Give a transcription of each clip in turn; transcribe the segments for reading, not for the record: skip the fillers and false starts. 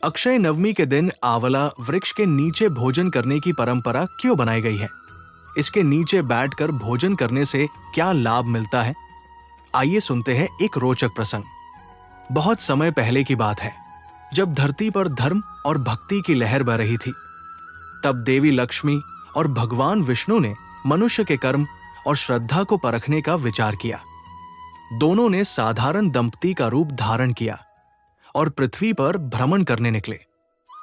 अक्षय नवमी के दिन आंवला वृक्ष के नीचे भोजन करने की परंपरा क्यों बनाई गई है? इसके नीचे बैठकर भोजन करने से क्या लाभ मिलता है? आइए सुनते हैं एक रोचक प्रसंग। बहुत समय पहले की बात है, जब धरती पर धर्म और भक्ति की लहर बह रही थी। तब देवी लक्ष्मी और भगवान विष्णु ने मनुष्य के कर्म और श्रद्धा को परखने का विचार किया। दोनों ने साधारण दंपति का रूप धारण किया और पृथ्वी पर भ्रमण करने निकले।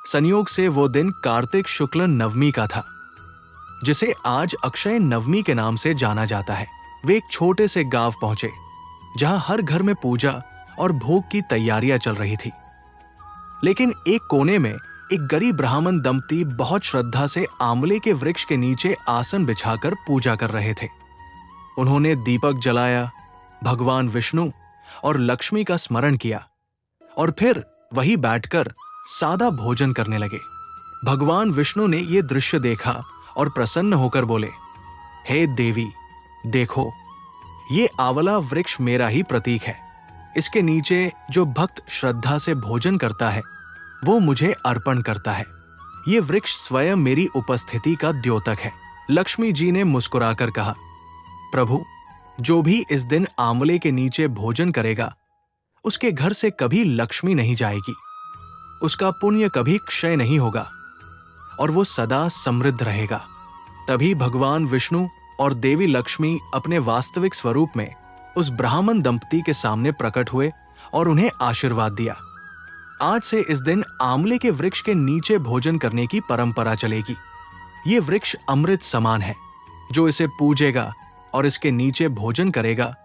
संयोग से वो दिन कार्तिक शुक्ल नवमी का था, जिसे आज अक्षय नवमी के नाम से जाना जाता है। वे एक छोटे से गांव पहुंचे, जहां हर घर में पूजा और भोग की तैयारियां चल रही थी। लेकिन एक कोने में एक गरीब ब्राह्मण दंपति बहुत श्रद्धा से आंवले के वृक्ष के नीचे आसन बिछाकर पूजा कर रहे थे। उन्होंने दीपक जलाया, भगवान विष्णु और लक्ष्मी का स्मरण किया और फिर वहीं बैठकर सादा भोजन करने लगे। भगवान विष्णु ने यह दृश्य देखा और प्रसन्न होकर बोले, हे देवी, देखो, ये आंवला वृक्ष मेरा ही प्रतीक है। इसके नीचे जो भक्त श्रद्धा से भोजन करता है, वो मुझे अर्पण करता है। ये वृक्ष स्वयं मेरी उपस्थिति का द्योतक है। लक्ष्मी जी ने मुस्कुराकर कहा, प्रभु, जो भी इस दिन आंवले के नीचे भोजन करेगा, उसके घर से कभी लक्ष्मी नहीं जाएगी, उसका पुण्य कभी क्षय नहीं होगा और वो सदा समृद्ध रहेगा। तभी भगवान विष्णु और देवी लक्ष्मी अपने वास्तविक स्वरूप में उस ब्राह्मण दंपति के सामने प्रकट हुए और उन्हें आशीर्वाद दिया। आज से इस दिन आंवले के वृक्ष के नीचे भोजन करने की परंपरा चलेगी। ये वृक्ष अमृत समान है। जो इसे पूजेगा और इसके नीचे भोजन करेगा,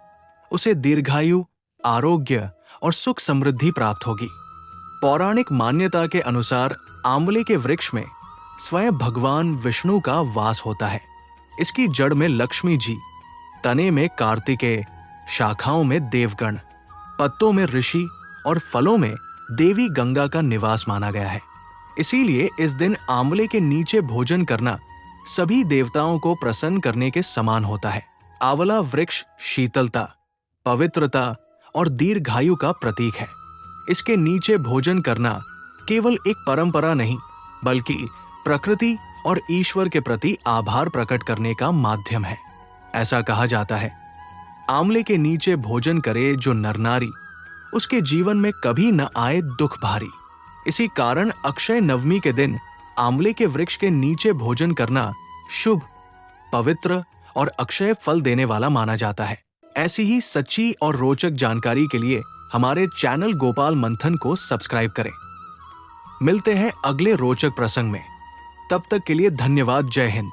उसे दीर्घायु, आरोग्य और सुख समृद्धि प्राप्त होगी। पौराणिक मान्यता के अनुसार आंवले के वृक्ष में स्वयं भगवान विष्णु का वास होता है। इसकी जड़ में लक्ष्मी जी, तने में कार्तिकेय, शाखाओं में देवगण, पत्तों में ऋषि और फलों में देवी गंगा का निवास माना गया है। इसीलिए इस दिन आंवले के नीचे भोजन करना सभी देवताओं को प्रसन्न करने के समान होता है। आंवला वृक्ष शीतलता, पवित्रता और दीर्घायु का प्रतीक है। इसके नीचे भोजन करना केवल एक परंपरा नहीं, बल्कि प्रकृति और ईश्वर के प्रति आभार प्रकट करने का माध्यम है। ऐसा कहा जाता है, आंवले के नीचे भोजन करे जो नर नारी, उसके जीवन में कभी न आए दुख भारी। इसी कारण अक्षय नवमी के दिन आंवले के वृक्ष के नीचे भोजन करना शुभ, पवित्र और अक्षय फल देने वाला माना जाता है। ऐसी ही सच्ची और रोचक जानकारी के लिए हमारे चैनल गोपाल मंथन को सब्सक्राइब करें। मिलते हैं अगले रोचक प्रसंग में। तब तक के लिए धन्यवाद। जय हिंद।